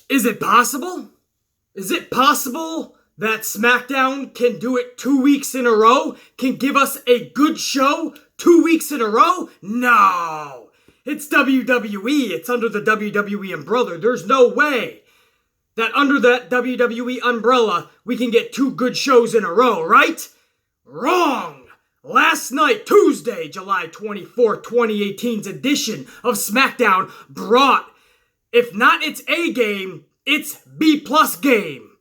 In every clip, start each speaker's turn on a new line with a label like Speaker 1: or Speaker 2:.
Speaker 1: Is it possible? Is it possible that SmackDown can do it 2 weeks in a row? Can give us a good show 2 weeks in a row? No! It's WWE. It's under the WWE umbrella. There's no way that under that WWE umbrella we can get 2 good shows in a row, right? Wrong! Last night, Tuesday, July 24th, 2018's edition of SmackDown brought, if not its A game, its B+ game.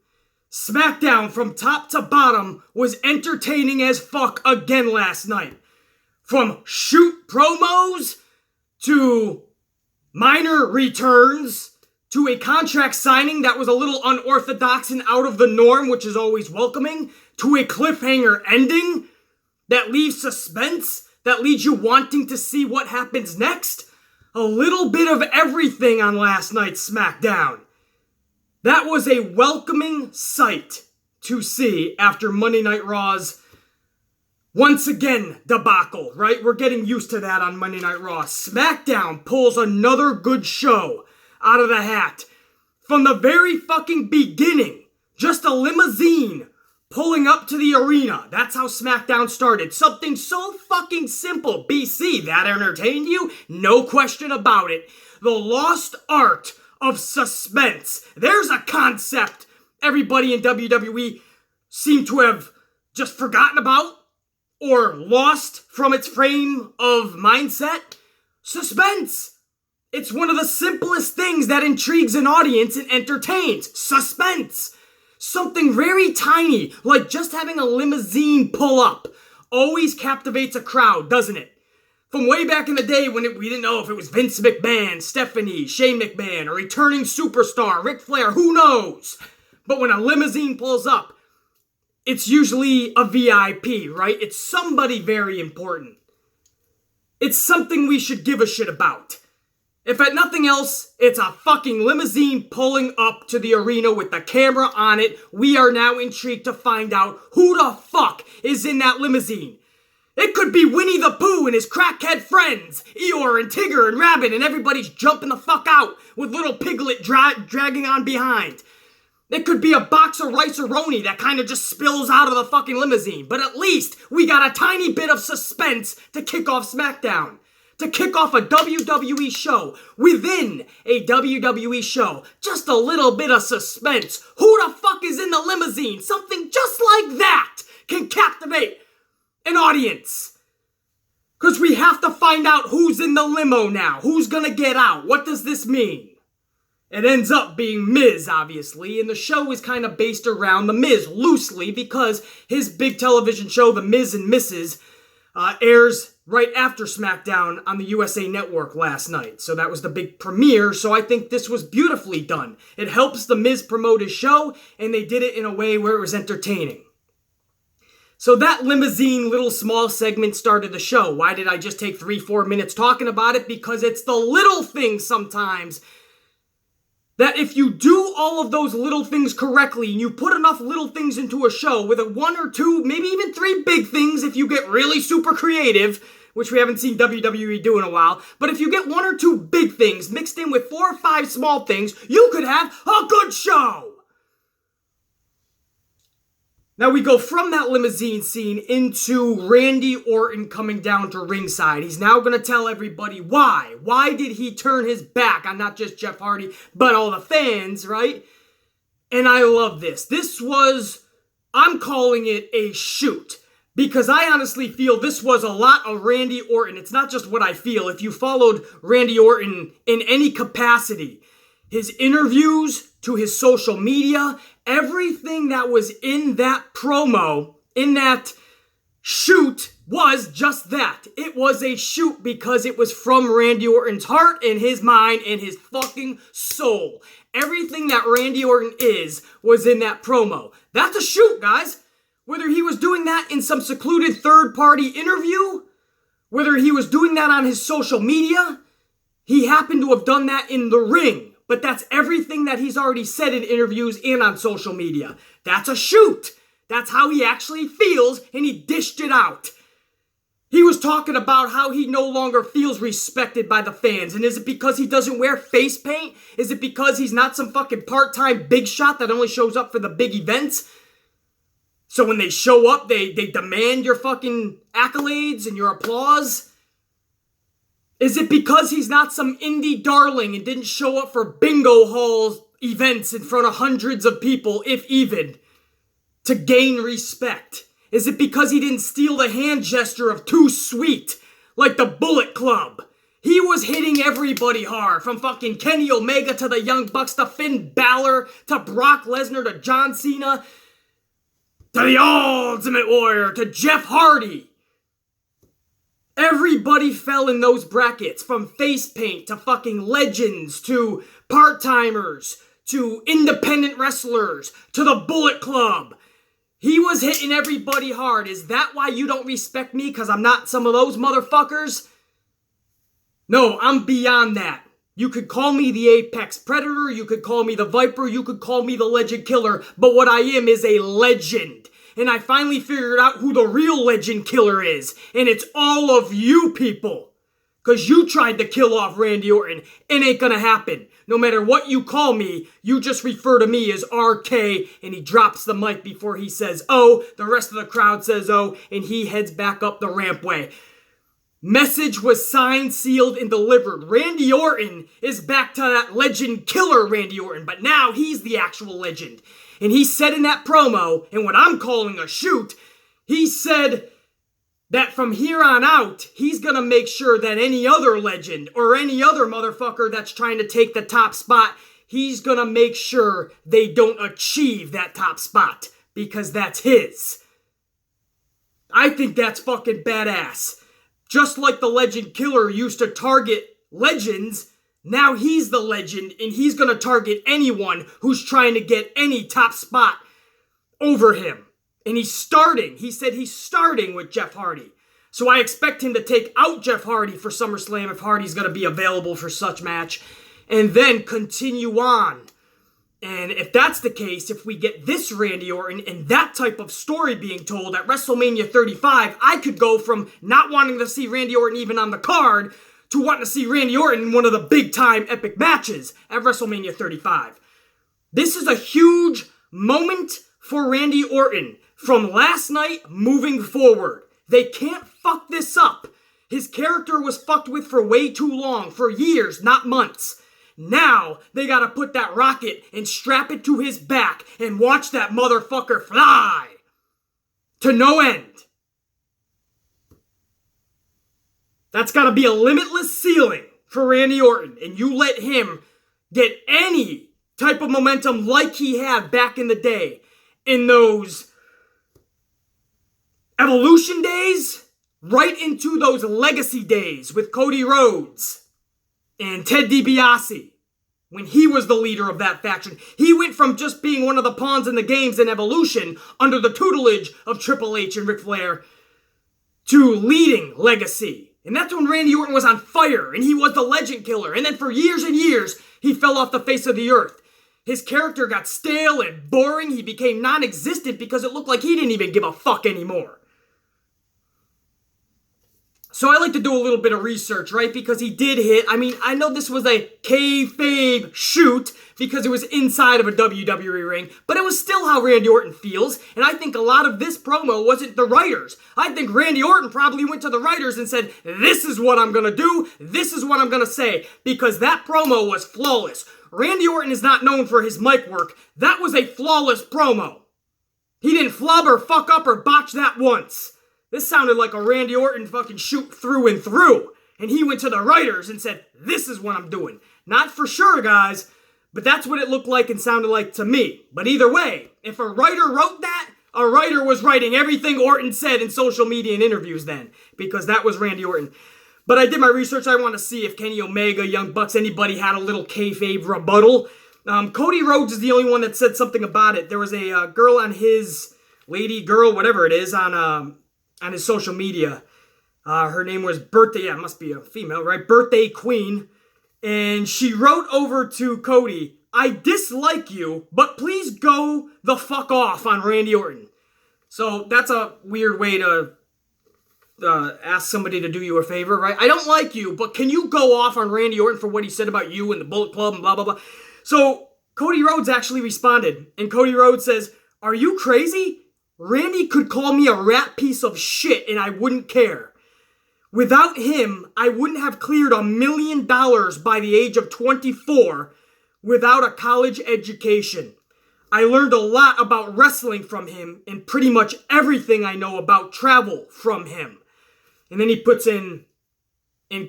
Speaker 1: SmackDown from top to bottom was entertaining as fuck again last night. From shoot promos to minor returns to a contract signing that was a little unorthodox and out of the norm, which is always welcoming, to a cliffhanger ending that leaves suspense, that leaves you wanting to see what happens next. A little bit of everything on last night's SmackDown. That was a welcoming sight to see after Monday Night Raw's once again debacle, right? We're getting used to that on Monday Night Raw. SmackDown pulls another good show out of the hat. From the very fucking beginning, just a limousine pulling up to the arena. That's how SmackDown started. Something so fucking simple. BC, that entertained you? No question about it. The lost art of suspense. There's a concept everybody in WWE seemed to have just forgotten about or lost from its frame of mindset. Suspense. It's one of the simplest things that intrigues an audience and entertains. Suspense. Something very tiny, like just having a limousine pull up, always captivates a crowd, doesn't it? From way back in the day when we didn't know if it was Vince McMahon, Stephanie, Shane McMahon, or returning superstar, Ric Flair, who knows? But when a limousine pulls up, it's usually a VIP, right? It's somebody very important. It's something we should give a shit about. If at nothing else, it's a fucking limousine pulling up to the arena with the camera on it. We are now intrigued to find out who the fuck is in that limousine. It could be Winnie the Pooh and his crackhead friends, Eeyore and Tigger and Rabbit, and everybody's jumping the fuck out with little Piglet dragging on behind. It could be a box of rice-a-roni that kind of just spills out of the fucking limousine. But at least we got a tiny bit of suspense to kick off SmackDown. To kick off a WWE show within a WWE show. Just a little bit of suspense. Who the fuck is in the limousine? Something just like that can captivate an audience. Because we have to find out who's in the limo now. Who's gonna get out? What does this mean? It ends up being Miz, obviously, and the show is kind of based around The Miz, loosely, because his big television show, The Miz and Mrs., airs right after SmackDown on the USA Network last night. So that was the big premiere, so I think this was beautifully done. It helps The Miz promote his show, and they did it in a way where it was entertaining. So that limousine little small segment started the show. Why did I just take 3-4 minutes talking about it? Because it's the little things sometimes that if you do all of those little things correctly and you put enough little things into a show with a 1 or 2, maybe even 3 big things if you get really super creative, which we haven't seen WWE do in a while, but if you get 1 or 2 big things mixed in with 4 or 5 small things, you could have a good show. Now we go from that limousine scene into Randy Orton coming down to ringside. He's now going to tell everybody why. Why did he turn his back on not just Jeff Hardy, but all the fans, right? And I love this. This was, I'm calling it a shoot. Because I honestly feel this was a lot of Randy Orton. It's not just what I feel. If you followed Randy Orton in any capacity, his interviews to his social media, everything that was in that promo, in that shoot, was just that. It was a shoot because it was from Randy Orton's heart and his mind and his fucking soul. Everything that Randy Orton is was in that promo. That's a shoot, guys. Whether he was doing that in some secluded third-party interview, whether he was doing that on his social media, he happened to have done that in the ring. But that's everything that he's already said in interviews and on social media. That's a shoot. That's how he actually feels, and he dished it out. He was talking about how he no longer feels respected by the fans. And is it because he doesn't wear face paint? Is it because he's not some fucking part-time big shot that only shows up for the big events? So when they show up, they demand your fucking accolades and your applause? Is it because he's not some indie darling and didn't show up for bingo halls events in front of hundreds of people, if even, to gain respect? Is it because he didn't steal the hand gesture of Too Sweet, like the Bullet Club? He was hitting everybody hard, from fucking Kenny Omega to the Young Bucks to Finn Balor to Brock Lesnar to John Cena to the Ultimate Warrior to Jeff Hardy. Everybody fell in those brackets, from face paint to fucking legends to part-timers to independent wrestlers to the Bullet Club. He was hitting everybody hard. Is that why you don't respect me? Because I'm not some of those motherfuckers? No, I'm beyond that. You could call me the Apex Predator, you could call me the Viper, you could call me the Legend Killer, but what I am is a legend. And I finally figured out who the real Legend Killer is, and it's all of you people. Because you tried to kill off Randy Orton. It ain't gonna happen. No matter what you call me, you just refer to me as RK, and he drops the mic before he says, oh, the rest of the crowd says, oh, and he heads back up the rampway. Message was signed, sealed, and delivered. Randy Orton is back to that Legend Killer Randy Orton, but now he's the actual legend. And he said in that promo, and what I'm calling a shoot, he said that from here on out, he's gonna make sure that any other legend or any other motherfucker that's trying to take the top spot, he's gonna make sure they don't achieve that top spot, because that's his. I think that's fucking badass. Just like the Legend Killer used to target legends, now he's the legend, and he's gonna target anyone who's trying to get any top spot over him. And he said he's starting with Jeff Hardy. So I expect him to take out Jeff Hardy for SummerSlam if Hardy's going to be available for such match. And then continue on. And if that's the case, if we get this Randy Orton and that type of story being told at WrestleMania 35, I could go from not wanting to see Randy Orton even on the card to wanting to see Randy Orton in one of the big-time epic matches at WrestleMania 35. This is a huge moment for Randy Orton. From last night, moving forward. They can't fuck this up. His character was fucked with for way too long, for years, not months. Now, they gotta put that rocket and strap it to his back and watch that motherfucker fly. To no end. That's gotta be a limitless ceiling for Randy Orton, and you let him get any type of momentum like he had back in the day in those Evolution days, right into those legacy days with Cody Rhodes and Ted DiBiase, when he was the leader of that faction. He went from just being one of the pawns in the games in Evolution under the tutelage of Triple H and Ric Flair to leading Legacy. And that's when Randy Orton was on fire and he was the Legend Killer. And then for years and years, he fell off the face of the earth. His character got stale and boring. He became non-existent because it looked like he didn't even give a fuck anymore. So I like to do a little bit of research, right? Because he did hit, I know this was a kayfabe shoot because it was inside of a WWE ring, but it was still how Randy Orton feels, and I think a lot of this promo wasn't the writers. I think Randy Orton probably went to the writers and said, this is what I'm gonna do, this is what I'm gonna say, because that promo was flawless. Randy Orton is not known for his mic work. That was a flawless promo. He didn't flub or fuck up or botch that once. This sounded like a Randy Orton fucking shoot through and through. And he went to the writers and said, this is what I'm doing. Not for sure, guys, but that's what it looked like and sounded like to me. But either way, if a writer wrote that, a writer was writing everything Orton said in social media and interviews then. Because that was Randy Orton. But I did my research. I want to see if Kenny Omega, Young Bucks, anybody had a little kayfabe rebuttal. Cody Rhodes is the only one that said something about it. There was a girl on his, lady, girl, whatever it is, on his social media. Her name was Birthday, it must be a female, right? Birthday Queen. And she wrote over to Cody, I dislike you, but please go the fuck off on Randy Orton. So that's a weird way to ask somebody to do you a favor, right? I don't like you, but can you go off on Randy Orton for what he said about you and the Bullet Club and blah, blah, blah. So Cody Rhodes actually responded, and Cody Rhodes says, "Are you crazy? Randy could call me a rat piece of shit and I wouldn't care. Without him, I wouldn't have cleared $1 million by the age of 24 without a college education. I learned a lot about wrestling from him and pretty much everything I know about travel from him." And then he puts in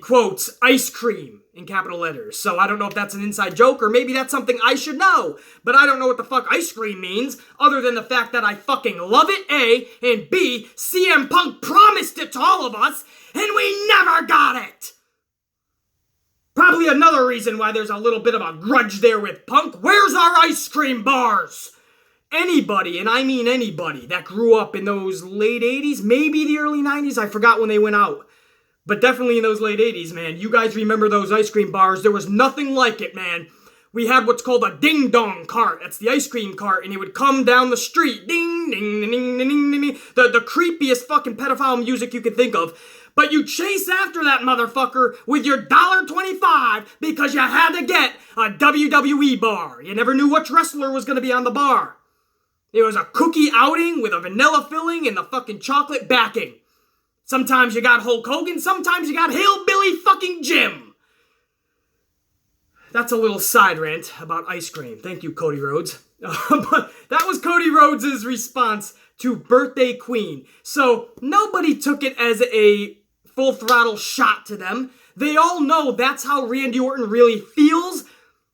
Speaker 1: quotes, ice cream in capital letters. So I don't know if that's an inside joke or maybe that's something I should know. But I don't know what the fuck ice cream means other than the fact that I fucking love it, A, and B, CM Punk promised it to all of us and we never got it. Probably another reason why there's a little bit of a grudge there with Punk. Where's our ice cream bars? Anybody, and I mean anybody, that grew up in those late 80s, maybe the early 90s, I forgot when they went out. But definitely in those late 80s, man. You guys remember those ice cream bars. There was nothing like it, man. We had what's called a ding-dong cart. That's the ice cream cart, and it would come down the street. Ding, ding, ding, ding, ding, ding, ding. The creepiest fucking pedophile music you could think of. But you chase after that motherfucker with your $1.25 because you had to get a WWE bar. You never knew which wrestler was going to be on the bar. It was a cookie outing with a vanilla filling and the fucking chocolate backing. Sometimes you got Hulk Hogan, sometimes you got Hillbilly fucking Jim. That's a little side rant about ice cream. Thank you, Cody Rhodes. But that was Cody Rhodes' response to Birthday Queen. So nobody took it as a full throttle shot to them. They all know that's how Randy Orton really feels.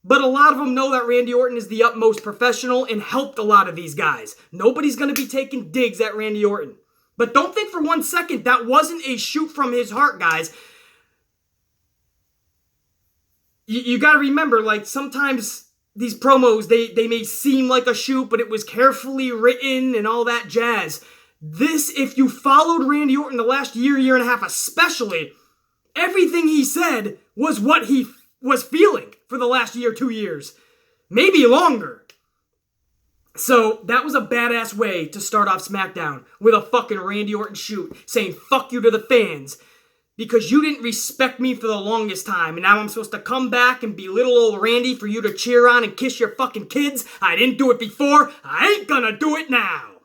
Speaker 1: But a lot of them know that Randy Orton is the utmost professional and helped a lot of these guys. Nobody's going to be taking digs at Randy Orton. But don't think for 1 second that wasn't a shoot from his heart, guys. You got to remember, like, sometimes these promos, they may seem like a shoot, but it was carefully written and all that jazz. This, if you followed Randy Orton the last year and a half especially, everything he said was what he was feeling for the last year, 2 years. Maybe longer. So, that was a badass way to start off SmackDown with a fucking Randy Orton shoot saying fuck you to the fans because you didn't respect me for the longest time and now I'm supposed to come back and belittle old Randy for you to cheer on and kiss your fucking kids. I didn't do it before. I ain't gonna do it now.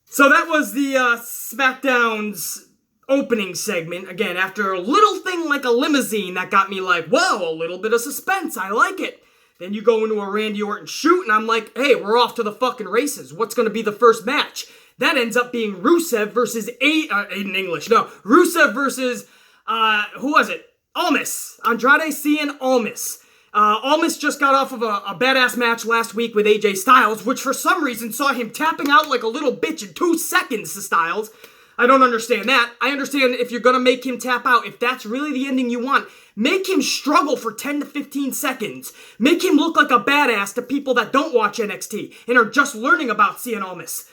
Speaker 1: So that was the SmackDown's opening segment. Again, after a little thing like a limousine that got me like, whoa, a little bit of suspense. I like it. Then you go into a Randy Orton shoot, and I'm like, hey, we're off to the fucking races. What's going to be the first match? That ends up being Rusev versus Aiden English. No, Rusev versus, who was it? Almas. Andrade Cien Almas. Almas just got off of a badass match last week with AJ Styles, which for some reason saw him tapping out like a little bitch in 2 seconds to Styles. I don't understand that. I understand if you're going to make him tap out, if that's really the ending you want, make him struggle for 10 to 15 seconds. Make him look like a badass to people that don't watch NXT and are just learning about Cien Almas.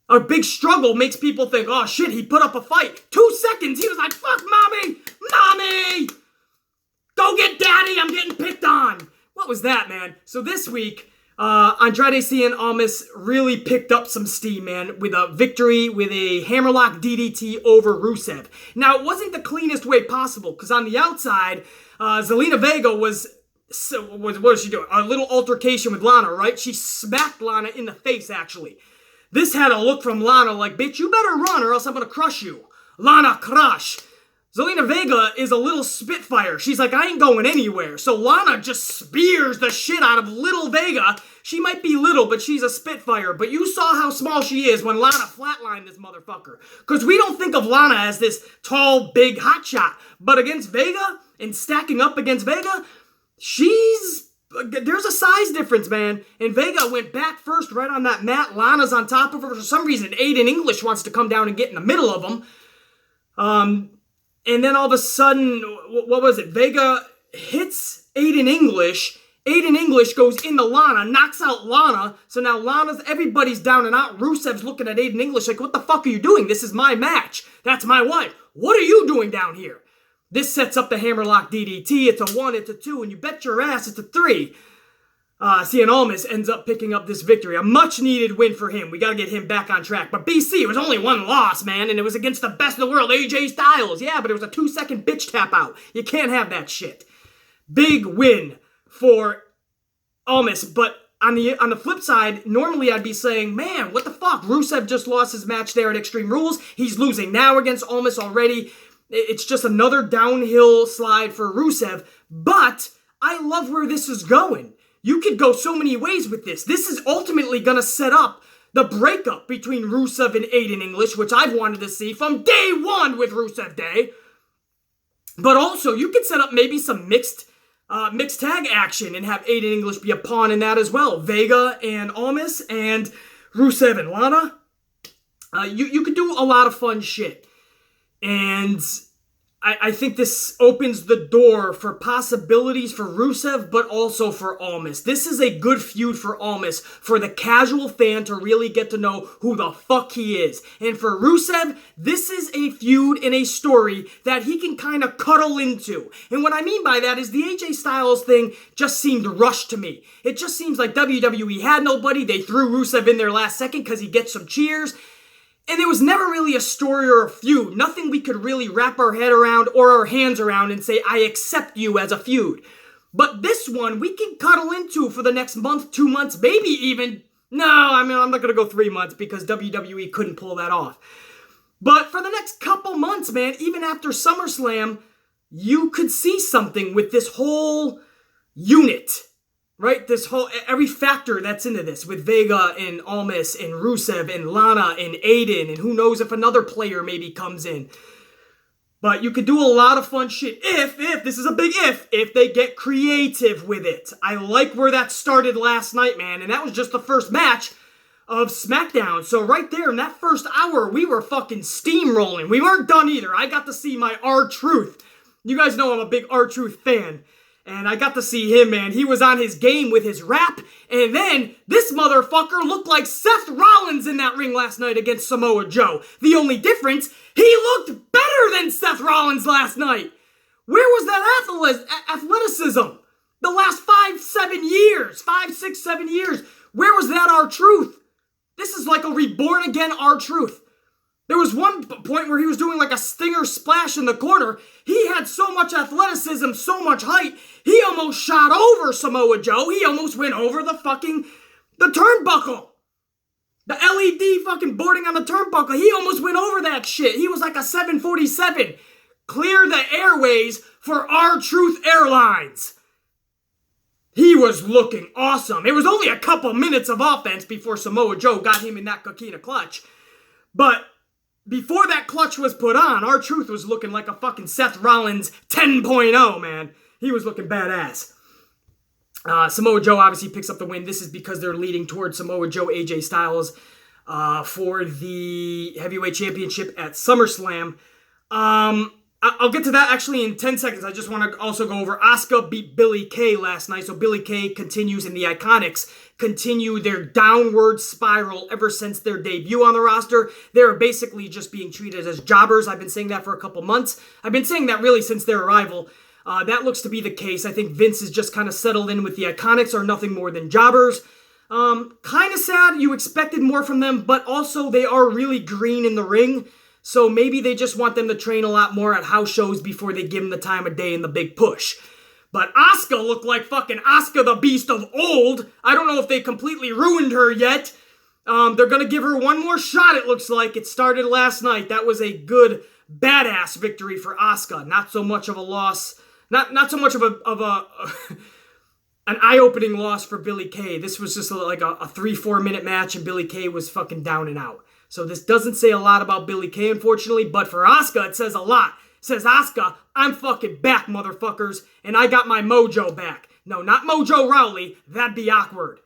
Speaker 1: A big struggle makes people think, oh shit, he put up a fight. 2 seconds, he was like, fuck mommy! Mommy! Go get daddy, I'm getting picked on! What was that, man? So this week, Andrade Cien Almas really picked up some steam, man, with a victory with a hammerlock DDT over Rusev. Now, it wasn't the cleanest way possible, because on the outside, Zelina Vega was what was she doing? A little altercation with Lana, right? She smacked Lana in the face, actually. This had a look from Lana like, bitch, you better run or else I'm gonna crush you. Lana crush. Zelina Vega is a little spitfire. She's like, I ain't going anywhere. So Lana just spears the shit out of little Vega. She might be little, but she's a spitfire. But you saw how small she is when Lana flatlined this motherfucker. Because we don't think of Lana as this tall, big hotshot. But against Vega, and stacking up against Vega, there's a size difference, man. And Vega went back first right on that mat. Lana's on top of her. For some reason, Aiden English wants to come down and get in the middle of them. And then all of a sudden, what was it? Vega hits Aiden English. Aiden English goes into Lana, knocks out Lana. So now everybody's down and out. Rusev's looking at Aiden English like, what the fuck are you doing? This is my match. That's my wife. What are you doing down here? This sets up the hammerlock DDT. It's a 1, it's a 2, and you bet your ass it's a 3. Cien Almas ends up picking up this victory. A much-needed win for him. We gotta get him back on track. But BC, it was only one loss, man, and it was against the best in the world, AJ Styles. Yeah, but it was a 2-second bitch tap out. You can't have that shit. Big win for Almas, but on the flip side, normally I'd be saying, man, what the fuck? Rusev just lost his match there at Extreme Rules. He's losing now against Almas already. It's just another downhill slide for Rusev, but I love where this is going. You could go so many ways with this. This is ultimately going to set up the breakup between Rusev and Aiden English, which I've wanted to see from day one with Rusev Day. But also, you could set up maybe some mixed tag action and have Aiden English be a pawn in that as well. Vega and Almas and Rusev and Lana. You could do a lot of fun shit. And I think this opens the door for possibilities for Rusev, but also for Almas. This is a good feud for Almas, for the casual fan to really get to know who the fuck he is. And for Rusev, this is a feud in a story that he can kind of cuddle into. And what I mean by that is the AJ Styles thing just seemed rushed to me. It just seems like WWE had nobody. They threw Rusev in there last second because he gets some cheers. And there was never really a story or a feud. Nothing we could really wrap our head around or our hands around and say, I accept you as a feud. But this one, we can cuddle into for the next month, 2 months, maybe even... No, I mean, I'm not going to go 3 months because WWE couldn't pull that off. But for the next couple months, man, even after SummerSlam, you could see something with this whole unit. Right? Every factor that's into this with Vega and Almas and Rusev and Lana and Aiden and who knows if another player maybe comes in. But you could do a lot of fun shit if, this is a big if they get creative with it. I like where that started last night, man, and that was just the first match of SmackDown. So right there in that first hour, we were fucking steamrolling. We weren't done either. I got to see my R-Truth. You guys know I'm a big R-Truth fan. And I got to see him, man. He was on his game with his rap. And then this motherfucker looked like Seth Rollins in that ring last night against Samoa Joe. The only difference, he looked better than Seth Rollins last night. Where was that athleticism? The last 5, 6, 7 years. Where was that R-Truth? This is like a reborn again R-Truth. There was one point where he was doing like a stinger splash in the corner. He had so much athleticism, so much height, he almost shot over Samoa Joe. He almost went over the turnbuckle. The LED fucking boarding on the turnbuckle. He almost went over that shit. He was like a 747. Clear the airways for R-Truth Airlines. He was looking awesome. It was only a couple minutes of offense before Samoa Joe got him in that coquina clutch. But before that clutch was put on, R-Truth was looking like a fucking Seth Rollins 10.0, man. He was looking badass. Samoa Joe obviously picks up the win. This is because they're leading towards Samoa Joe, AJ Styles for the Heavyweight Championship at SummerSlam. I'll get to that actually in 10 seconds. I just want to also go over Asuka beat Billie Kay last night. So Billie Kay continues, and the Iconics continue their downward spiral ever since their debut on the roster. They're basically just being treated as jobbers. I've been saying that for a couple months. I've been saying that really since their arrival. That looks to be the case. I think Vince is just kind of settled in with the Iconics are nothing more than jobbers. Kind of sad. You expected more from them, but also they are really green in the ring. So maybe they just want them to train a lot more at house shows before they give them the time of day and the big push. But Asuka looked like fucking Asuka the Beast of old. I don't know if they completely ruined her yet. They're going to give her one more shot, it looks like. It started last night. That was a good, badass victory for Asuka. Not so much of a loss. Not so much of a an eye-opening loss for Billie Kay. This was just like a 3-4 minute match, and Billie Kay was fucking down and out. So this doesn't say a lot about Billie Kay, unfortunately, but for Asuka, it says a lot. It says, Asuka, I'm fucking back, motherfuckers, and I got my mojo back. No, not Mojo Rawley. That'd be awkward.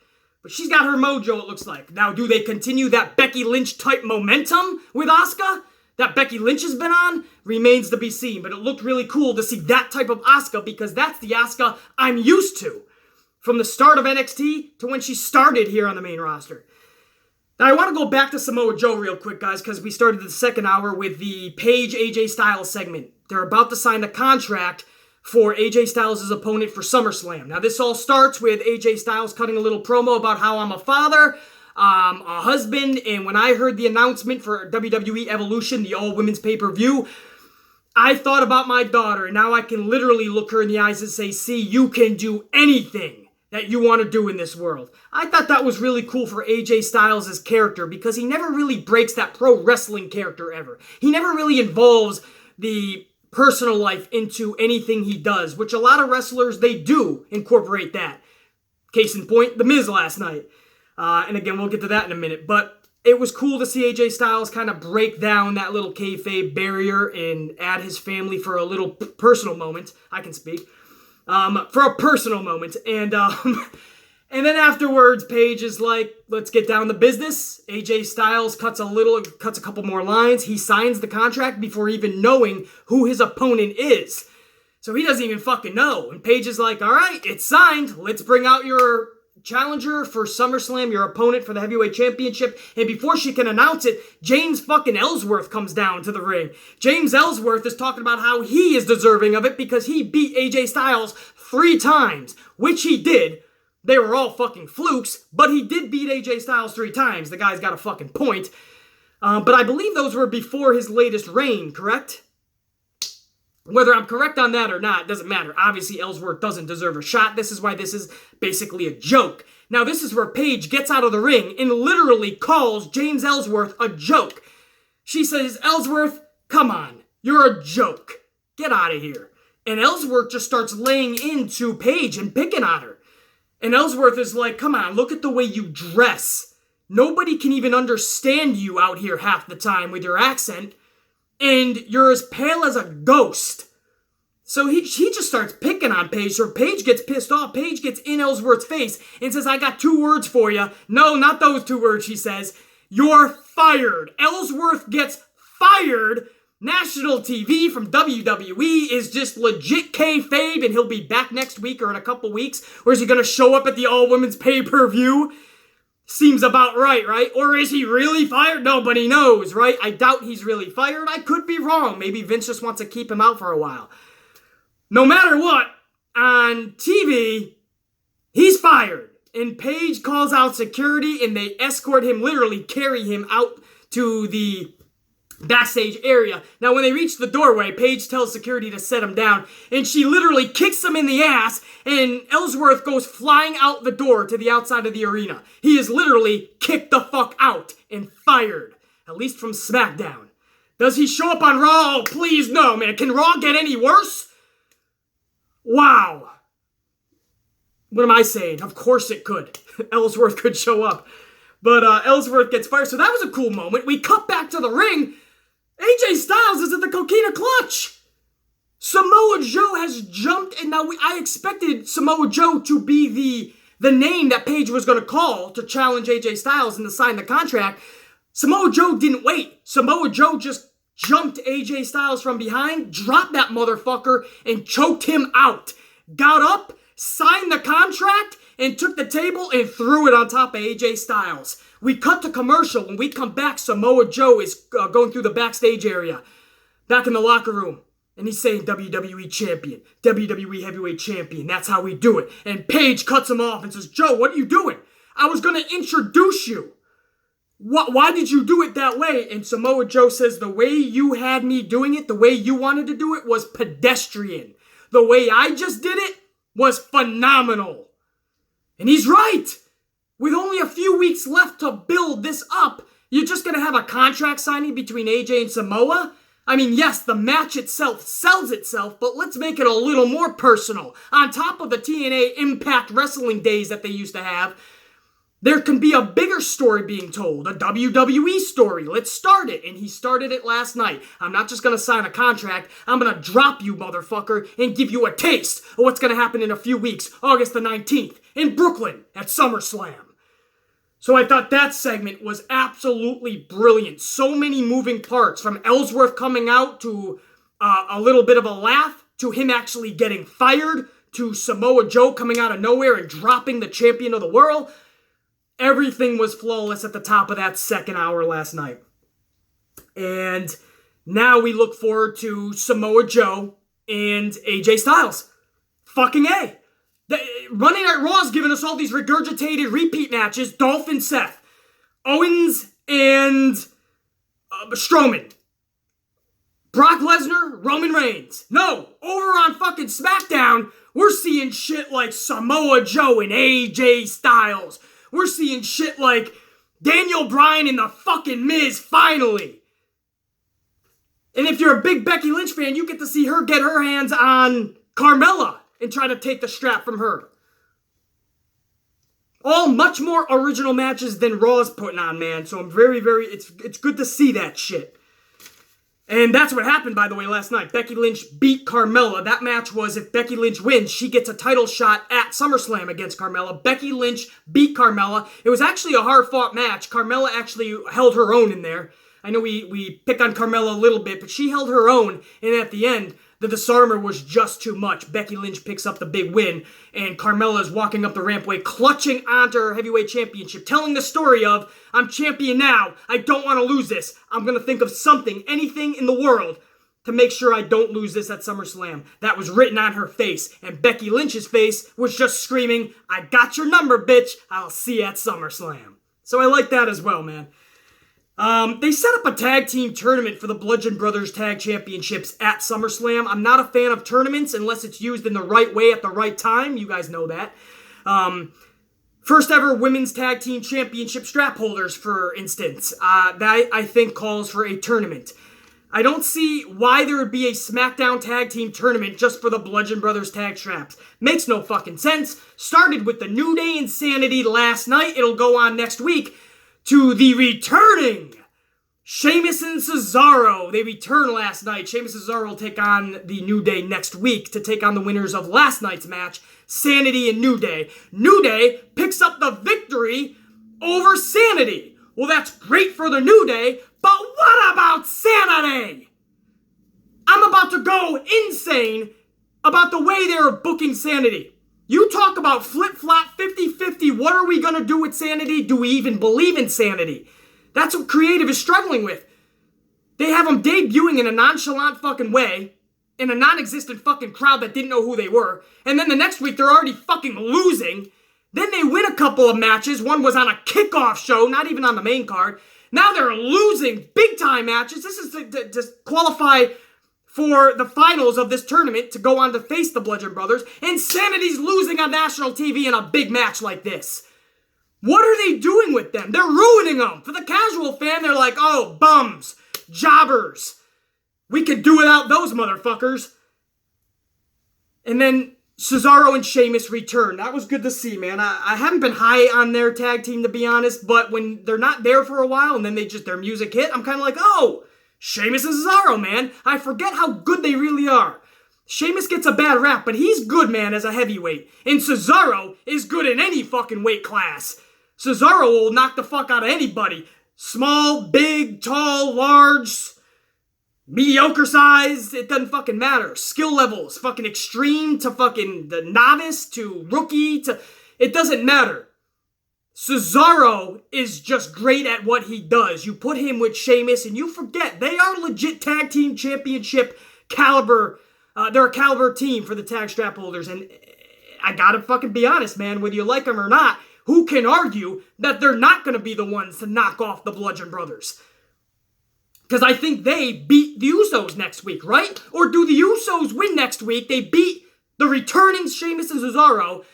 Speaker 1: But she's got her mojo, it looks like. Now, do they continue that Becky Lynch-type momentum with Asuka that Becky Lynch has been on? Remains to be seen, but it looked really cool to see that type of Asuka because that's the Asuka I'm used to from the start of NXT to when she started here on the main roster. Now, I want to go back to Samoa Joe real quick, guys, because we started the second hour with the Paige AJ Styles segment. They're about to sign a contract for AJ Styles' opponent for SummerSlam. Now, this all starts with AJ Styles cutting a little promo about how I'm a father, a husband, and when I heard the announcement for WWE Evolution, the all-women's pay-per-view, I thought about my daughter, and now I can literally look her in the eyes and say, see, you can do anything that you want to do in this world. I thought that was really cool for AJ Styles' character because he never really breaks that pro wrestling character ever. He never really involves the personal life into anything he does, which a lot of wrestlers, they do incorporate that. Case in point, The Miz last night. And again, we'll get to that in a minute. But it was cool to see AJ Styles kind of break down that little kayfabe barrier and add his family for a little personal moment. I can speak. For a personal moment. And then afterwards, Paige is like, let's get down to business. AJ Styles cuts a couple more lines. He signs the contract before even knowing who his opponent is. So he doesn't even fucking know. And Paige is like, all right, it's signed. Let's bring out your challenger for SummerSlam, your opponent for the heavyweight championship. And before she can announce it, James fucking Ellsworth comes down to the ring. James Ellsworth is talking about how he is deserving of it because he beat AJ Styles 3 times, which he did. They were all fucking flukes, but he did beat AJ Styles 3 times. The guy's got a fucking point. But I believe those were before his latest reign, correct? Whether I'm correct on that or not, doesn't matter. Obviously, Ellsworth doesn't deserve a shot. This is why this is basically a joke. Now, this is where Paige gets out of the ring and literally calls James Ellsworth a joke. She says, Ellsworth, come on. You're a joke. Get out of here. And Ellsworth just starts laying into Paige and picking on her. And Ellsworth is like, come on, look at the way you dress. Nobody can even understand you out here half the time with your accent. And you're as pale as a ghost. So he just starts picking on Paige. So Paige gets pissed off. Paige gets in Ellsworth's face and says, I got 2 words for you. No, not those 2 words, she says. You're fired. Ellsworth gets fired. National TV from WWE is just legit kayfabe, and he'll be back next week or in a couple weeks. Or is he going to show up at the all-women's pay-per-view? Seems about right? Or is he really fired? Nobody knows, right? I doubt he's really fired. I could be wrong. Maybe Vince just wants to keep him out for a while. No matter what, on TV, he's fired. And Paige calls out security, and they escort him, literally carry him out to the backstage area. Now, when they reach the doorway, Paige tells security to set him down, and she literally kicks him in the ass, and Ellsworth goes flying out the door to the outside of the arena. He is literally kicked the fuck out and fired, at least from SmackDown. Does he show up on Raw? Oh, please no, man. Can Raw get any worse? Wow. What am I saying? Of course it could. Ellsworth could show up. But Ellsworth gets fired, so that was a cool moment. We cut back to the ring. AJ Styles is at the Coquina Clutch. Samoa Joe has jumped, and now I expected Samoa Joe to be the name that Paige was going to call to challenge AJ Styles and to sign the contract. Samoa Joe didn't wait. Samoa Joe just jumped AJ Styles from behind, dropped that motherfucker, and choked him out. Got up, signed the contract, and took the table and threw it on top of AJ Styles. We cut to commercial. When we come back, Samoa Joe is going through the backstage area, back in the locker room. And he's saying WWE Champion, WWE Heavyweight Champion. That's how we do it. And Paige cuts him off and says, Joe, what are you doing? I was going to introduce you. Why did you do it that way? And Samoa Joe says, the way you had me doing it, the way you wanted to do it was pedestrian. The way I just did it was phenomenal. And he's right. With only a few weeks left to build this up, you're just going to have a contract signing between AJ and Samoa? I mean, yes, the match itself sells itself, but let's make it a little more personal. On top of the TNA Impact Wrestling days that they used to have, there can be a bigger story being told, a WWE story. Let's start it. And he started it last night. I'm not just going to sign a contract. I'm going to drop you, motherfucker, and give you a taste of what's going to happen in a few weeks, August the 19th, in Brooklyn at SummerSlam. So I thought that segment was absolutely brilliant. So many moving parts, from Ellsworth coming out to a little bit of a laugh, to him actually getting fired, to Samoa Joe coming out of nowhere and dropping the champion of the world. Everything was flawless at the top of that second hour last night. And now we look forward to Samoa Joe and AJ Styles. Fucking A. Monday Night Raw's giving us all these regurgitated repeat matches. Dolph and Seth. Owens and Strowman. Brock Lesnar, Roman Reigns. No, over on fucking SmackDown, we're seeing shit like Samoa Joe and AJ Styles. We're seeing shit like Daniel Bryan and the fucking Miz finally. And if you're a big Becky Lynch fan, you get to see her get her hands on Carmella and try to take the strap from her. All much more original matches than Raw's putting on, man. So I'm very, it's good to see that shit. And that's what happened, by the way, last night. Becky Lynch beat Carmella. That match was, if Becky Lynch wins, she gets a title shot at SummerSlam against Carmella. Becky Lynch beat Carmella. It was actually a hard-fought match. Carmella actually held her own in there. I know we pick on Carmella a little bit, but she held her own. And at the end, the disarmer was just too much. Becky Lynch picks up the big win, and Carmella is walking up the rampway, clutching onto her heavyweight championship, telling the story of, I'm champion now, I don't want to lose this. I'm going to think of something, anything in the world, to make sure I don't lose this at SummerSlam. That was written on her face, and Becky Lynch's face was just screaming, I got your number, bitch, I'll see you at SummerSlam. So I like that as well, man. They set up a tag team tournament for the Bludgeon Brothers Tag Championships at SummerSlam. I'm not a fan of tournaments unless it's used in the right way at the right time. You guys know that. First ever Women's Tag Team Championship strap holders, for instance. That, I think, calls for a tournament. I don't see why there would be a SmackDown Tag Team tournament just for the Bludgeon Brothers tag straps. Makes no fucking sense. Started with the New Day Insanity last night. It'll go on next week to the returning Sheamus and Cesaro. They returned last night. Sheamus and Cesaro will take on the New Day next week to take on the winners of last night's match, Sanity and New Day. New Day picks up the victory over Sanity. Well, that's great for the New Day, but what about Sanity? I'm about to go insane about the way they're booking Sanity. You talk about flip-flop, 50-50, what are we going to do with Sanity? Do we even believe in Sanity? That's what creative is struggling with. They have them debuting in a nonchalant fucking way, in a non-existent fucking crowd that didn't know who they were, and then the next week they're already fucking losing. Then they win a couple of matches. One was on a kickoff show, not even on the main card. Now they're losing big-time matches. This is to qualify for the finals of this tournament to go on to face the Bludgeon Brothers, and Sanity's losing on national TV in a big match like this. What are they doing with them? They're ruining them. For the casual fan, they're like, oh, bums, jobbers. We could do without those motherfuckers. And then Cesaro and Sheamus return. That was good to see, man. I haven't been high on their tag team, to be honest, but when they're not there for a while and then their music hit, I'm kind of like, oh, Sheamus and Cesaro, man. I forget how good they really are. Sheamus gets a bad rap, but he's good, man, as a heavyweight. And Cesaro is good in any fucking weight class. Cesaro will knock the fuck out of anybody. Small, big, tall, large, mediocre size, it doesn't fucking matter. Skill levels, fucking extreme to fucking the novice to rookie to... It doesn't matter. Cesaro is just great at what he does. You put him with Sheamus and you forget they are legit tag team championship caliber. They're a caliber team for the tag strap holders. And I gotta fucking be honest, man, whether you like them or not, who can argue that they're not gonna be the ones to knock off the Bludgeon Brothers? Because I think they beat the Usos next week, right? Or do the Usos win next week? They beat the returning Sheamus and Cesaro.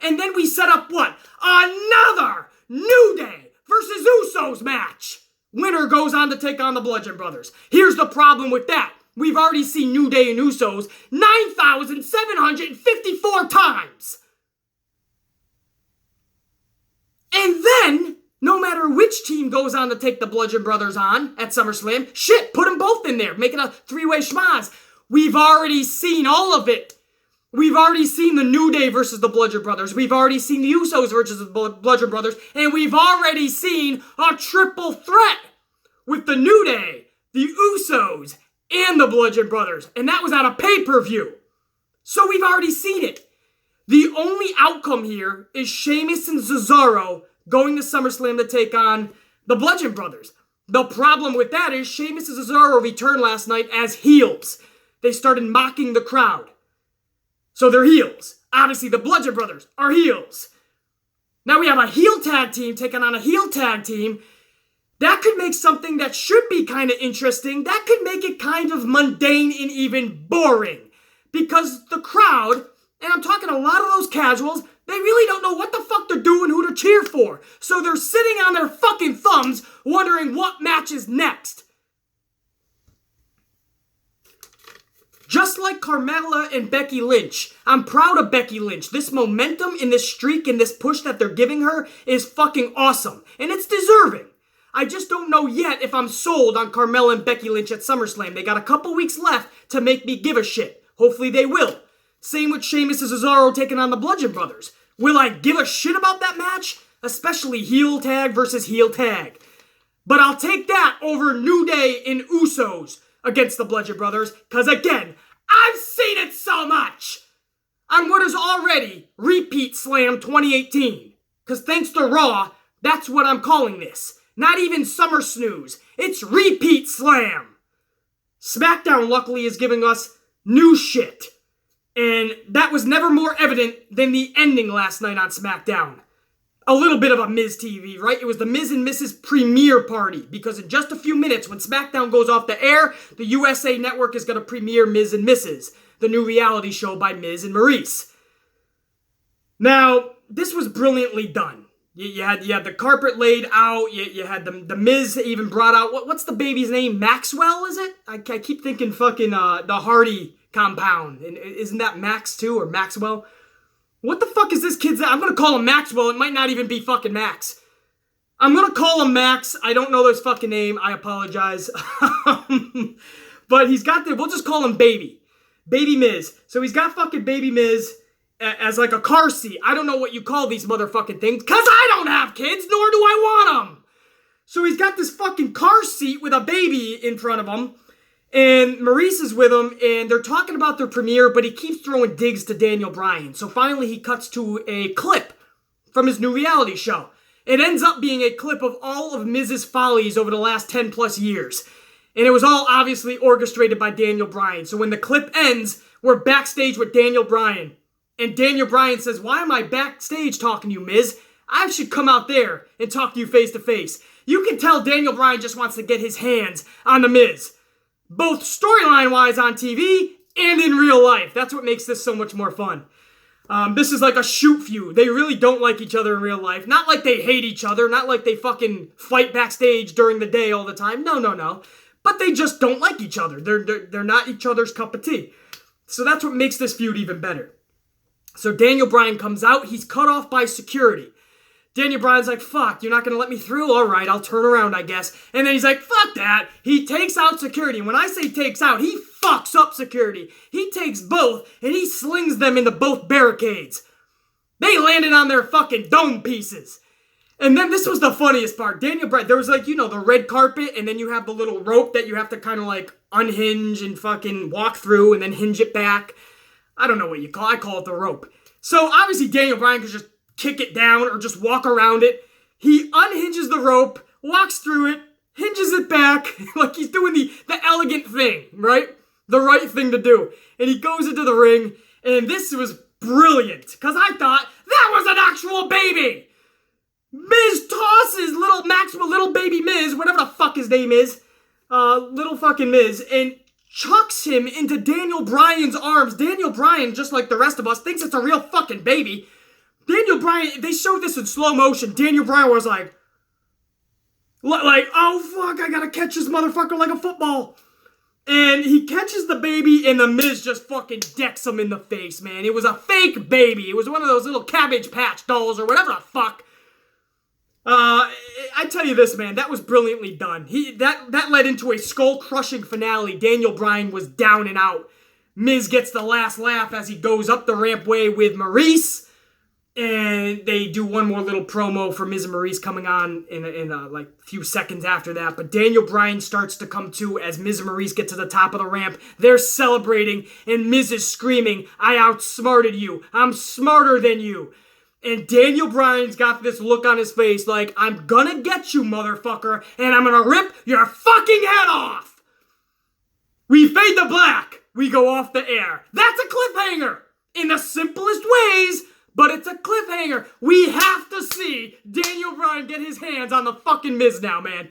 Speaker 1: And then we set up what? Another New Day versus Usos match. Winner goes on to take on the Bludgeon Brothers. Here's the problem with that. We've already seen New Day and Usos 9,754 times. And then, no matter which team goes on to take the Bludgeon Brothers on at SummerSlam, shit, put them both in there, make it a three-way schmaz. We've already seen all of it. We've already seen the New Day versus the Bludgeon Brothers. We've already seen the Usos versus the Bludgeon Brothers. And we've already seen a triple threat with the New Day, the Usos, and the Bludgeon Brothers. And that was on a pay-per-view. So we've already seen it. The only outcome here is Sheamus and Cesaro going to SummerSlam to take on the Bludgeon Brothers. The problem with that is Sheamus and Cesaro returned last night as heels. they started mocking the crowd. So they're heels. Obviously, the Bludgeon Brothers are heels. Now we have a heel tag team taking on a heel tag team. That could make something that should be kind of interesting. That could make it kind of mundane and even boring. Because the crowd, and I'm talking a lot of those casuals, they really don't know what the fuck they're doing, who to cheer for. So they're sitting on their fucking thumbs wondering what match is next. Just like Carmella and Becky Lynch, I'm proud of Becky Lynch. This momentum and this streak and this push that they're giving her is fucking awesome. And it's deserving. I just don't know yet if I'm sold on Carmella and Becky Lynch at SummerSlam. They got a couple weeks left to make me give a shit. Hopefully they will. Same with Sheamus and Cesaro taking on the Bludgeon Brothers. Will I give a shit about that match? Especially heel tag versus heel tag. But I'll take that over New Day and Usos against the Bludgeon Brothers, because again, I've seen it so much on what is already Repeat Slam 2018. Because thanks to Raw, that's what I'm calling this. Not even Summer Snooze. It's Repeat Slam. SmackDown, luckily, is giving us new shit. And that was never more evident than the ending last night on SmackDown. A little bit of a Miz TV, right? It was the Miz and Mrs. premiere party, because in just a few minutes, when SmackDown goes off the air, the USA Network is going to premiere Miz and Mrs., the new reality show by Miz and Maurice. Now, this was brilliantly done. You had the carpet laid out, you had the Miz even brought out, what's the baby's name? Maxwell, is it? I keep thinking fucking the Hardy compound. And isn't that Max too, or Maxwell? What the fuck is this kid's name? I'm going to call him Maxwell. It might not even be fucking Max. I'm going to call him Max. I don't know his fucking name. I apologize. But he's got we'll just call him Baby. Baby Miz. So he's got fucking Baby Miz as like a car seat. I don't know what you call these motherfucking things, because I don't have kids, nor do I want them. So he's got this fucking car seat with a baby in front of him. And Maurice is with him, and they're talking about their premiere, but he keeps throwing digs to Daniel Bryan. So finally he cuts to a clip from his new reality show. It ends up being a clip of all of Miz's follies over the last 10 plus years. And it was all obviously orchestrated by Daniel Bryan. So when the clip ends, we're backstage with Daniel Bryan. And Daniel Bryan says, "Why am I backstage talking to you, Miz? I should come out there and talk to you face to face." You can tell Daniel Bryan just wants to get his hands on the Miz. Both storyline-wise on TV and in real life. That's what makes this so much more fun. This is like a shoot feud. They really don't like each other in real life. Not like they hate each other. Not like they fucking fight backstage during the day all the time. No. But they just don't like each other. They're not each other's cup of tea. So that's what makes this feud even better. So Daniel Bryan comes out. He's cut off by security. Daniel Bryan's like, "Fuck, you're not going to let me through? All right, I'll turn around, I guess." And then he's like, "Fuck that." He takes out security. When I say takes out, he fucks up security. He takes both, and he slings them into both barricades. They landed on their fucking dome pieces. And then this was the funniest part. Daniel Bryan, there was like, the red carpet, and then you have the little rope that you have to kind of like unhinge and fucking walk through and then hinge it back. I don't know what you call it. I call it the rope. So obviously Daniel Bryan could just kick it down or just walk around it. He unhinges the rope, walks through it, hinges it back, like he's doing the elegant thing, right? The right thing to do. And he goes into the ring, and this was brilliant, because I thought that was an actual baby. Miz tosses little Maxwell, little baby Miz, whatever the fuck his name is, little fucking Miz, and chucks him into Daniel Bryan's arms. Daniel Bryan, just like the rest of us, thinks it's a real fucking baby. Daniel Bryan, they showed this in slow motion. Daniel Bryan was like, "Oh fuck, I gotta catch this motherfucker like a football." And he catches the baby, and the Miz just fucking decks him in the face, man. It was a fake baby. It was one of those little Cabbage Patch dolls or whatever the fuck. I tell you this, man, that was brilliantly done. That led into a skull-crushing finale. Daniel Bryan was down and out. Miz gets the last laugh as he goes up the rampway with Maurice. And they do one more little promo for Miz and Maurice coming on in like a few seconds after that. But Daniel Bryan starts to come to as Miz and Maurice get to the top of the ramp. They're celebrating, and Miz is screaming, "I outsmarted you. I'm smarter than you." And Daniel Bryan's got this look on his face like, "I'm gonna get you, motherfucker, and I'm gonna rip your fucking head off." We fade to black. we go off the air. That's a cliffhanger in the simplest ways, but it's a cliffhanger. We have to see Daniel Bryan get his hands on the fucking Miz now, man.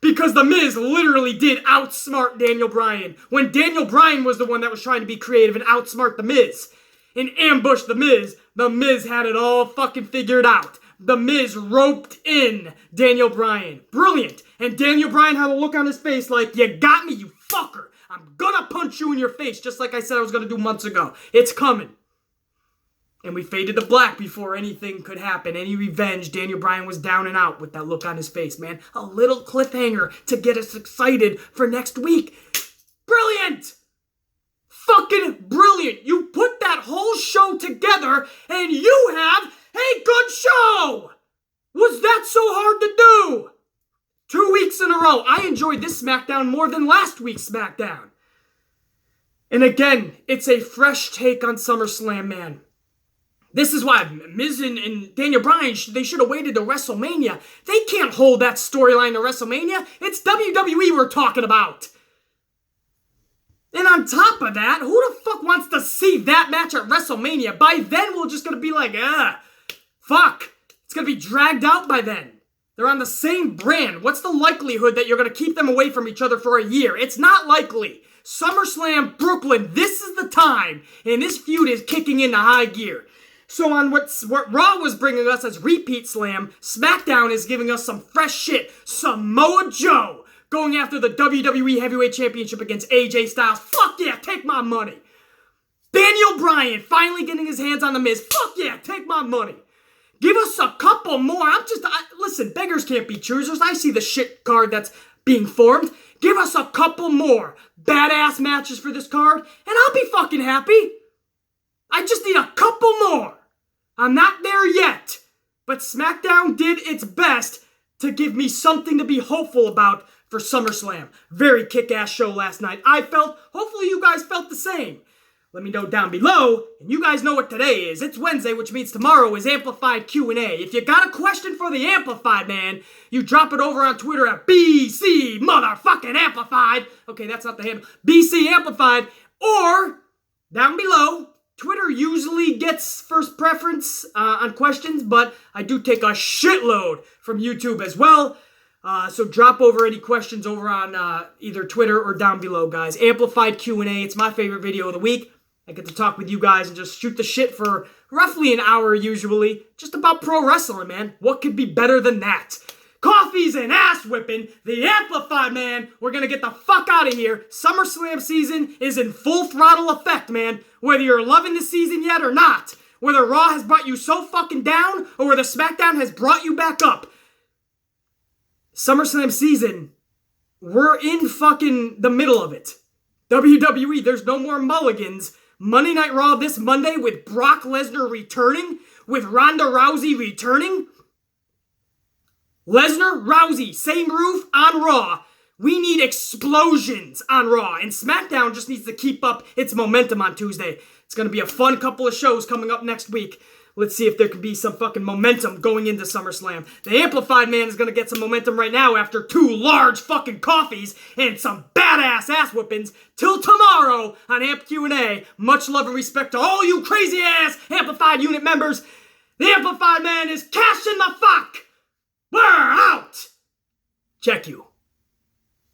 Speaker 1: Because the Miz literally did outsmart Daniel Bryan. When Daniel Bryan was the one that was trying to be creative and outsmart the Miz and ambush the Miz had it all fucking figured out. The Miz roped in Daniel Bryan. Brilliant. And Daniel Bryan had a look on his face like, you got me, you fucker. I'm gonna punch you in your face, just like I said I was gonna do months ago. It's coming. And we faded to black before anything could happen. Any revenge, Daniel Bryan was down and out with that look on his face, man. A little cliffhanger to get us excited for next week. Brilliant! Fucking brilliant! You put that whole show together and you have a good show! Was that so hard to do? 2 weeks in a row. I enjoyed this SmackDown more than last week's SmackDown. And again, it's a fresh take on SummerSlam, man. This is why Miz and Daniel Bryan, they should have waited to WrestleMania. They can't hold that storyline to WrestleMania. It's WWE we're talking about. And on top of that, who the fuck wants to see that match at WrestleMania? By then, we're just going to be like, fuck. It's going to be dragged out by then. They're on the same brand. What's the likelihood that you're going to keep them away from each other for a year? It's not likely. SummerSlam, Brooklyn, this is the time. And this feud is kicking into high gear. So on what Raw was bringing us as Repeat Slam, SmackDown is giving us some fresh shit. Samoa Joe going after the WWE Heavyweight Championship against AJ Styles. Fuck yeah, take my money. Daniel Bryan finally getting his hands on the Miz. Fuck yeah, take my money. Give us a couple more. Listen, beggars can't be choosers. I see the shit card that's being formed. Give us a couple more badass matches for this card, and I'll be fucking happy. I just need a couple more. I'm not there yet, but SmackDown did its best to give me something to be hopeful about for SummerSlam. Very kick-ass show last night. Hopefully you guys felt the same. Let me know down below, and you guys know what today is. It's Wednesday, which means tomorrow is Amplified Q&A. If you got a question for the Amplified man, you drop it over on Twitter at BC motherfucking Amplified. Okay, that's not the handle. BC Amplified. Or, down below, Twitter usually gets first preference on questions, but I do take a shitload from YouTube as well. So drop over any questions over on either Twitter or down below, guys. Amplified Q&A. It's my favorite video of the week. I get to talk with you guys and just shoot the shit for roughly an hour usually. Just about pro wrestling, man. What could be better than that? Coffees and ass whipping. The Amplified, man. We're going to get the fuck out of here. SummerSlam season is in full throttle effect, man. Whether you're loving the season yet or not. Whether Raw has brought you so fucking down or whether SmackDown has brought you back up. SummerSlam season, we're in fucking the middle of it. WWE, there's no more mulligans. Monday Night Raw this Monday with Brock Lesnar returning, with Ronda Rousey returning. Lesnar, Rousey, same roof on Raw. We need explosions on Raw, and SmackDown just needs to keep up its momentum on Tuesday. It's going to be a fun couple of shows coming up next week. Let's see if there can be some fucking momentum going into SummerSlam. The Amplified man is going to get some momentum right now after 2 large fucking coffees and some badass ass whippings. Till tomorrow on Amp Q&A. Much love and respect to all you crazy ass Amplified unit members. The Amplified man is cashing the fuck. We're out. Check you.